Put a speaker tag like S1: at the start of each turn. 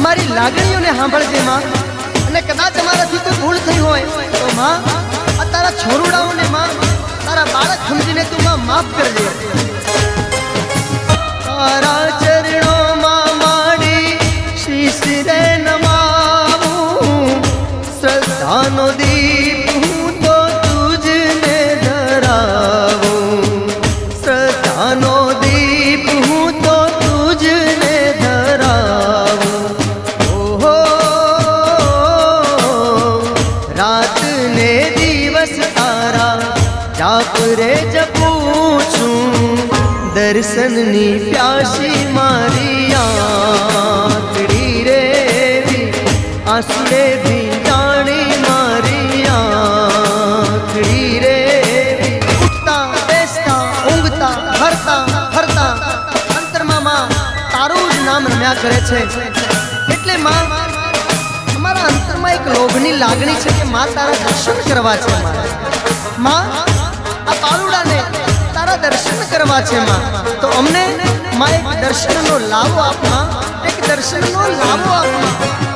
S1: અમારી લાગણીઓને સાંભળજે માં અને કદાચ અમારાથી કોઈ ભૂલ થઈ હોય તો માં આ તારા છોરુડાઓને માં તારા બાળક સમજીને તું માં માફ કરજે તારા ચરણોમાં માડી શીશ રે નમાવું શ્રદ્ધાનો દીપ હું તો તુજને ધરાવું શ્રદ્ધાનો દીપ હું તો તુજને ધરાવું ઓહો રાત ને દિવસ તારા જાપ રે જપું છું દર્શનની પ્યાસી મારી આંખડી રે આંસુડે ભીંજાણી મારી આંખડી રે ઉઠતા બેસતા ઊંઘતા હરતા ફરતા અંતરમાં માં તારું જ નામ રમ્યા કરે છે એટલે માં અમારા અંતરમાં એક લોભની લાગણી છે કે માં તારા દર્શન કરવા છે માં આ પાલુડાને તારા દર્શન કરવા છે માં તો અમને માં એક દર્શનનો લાવો આપમાં એક દર્શનનો લાવો આપમાં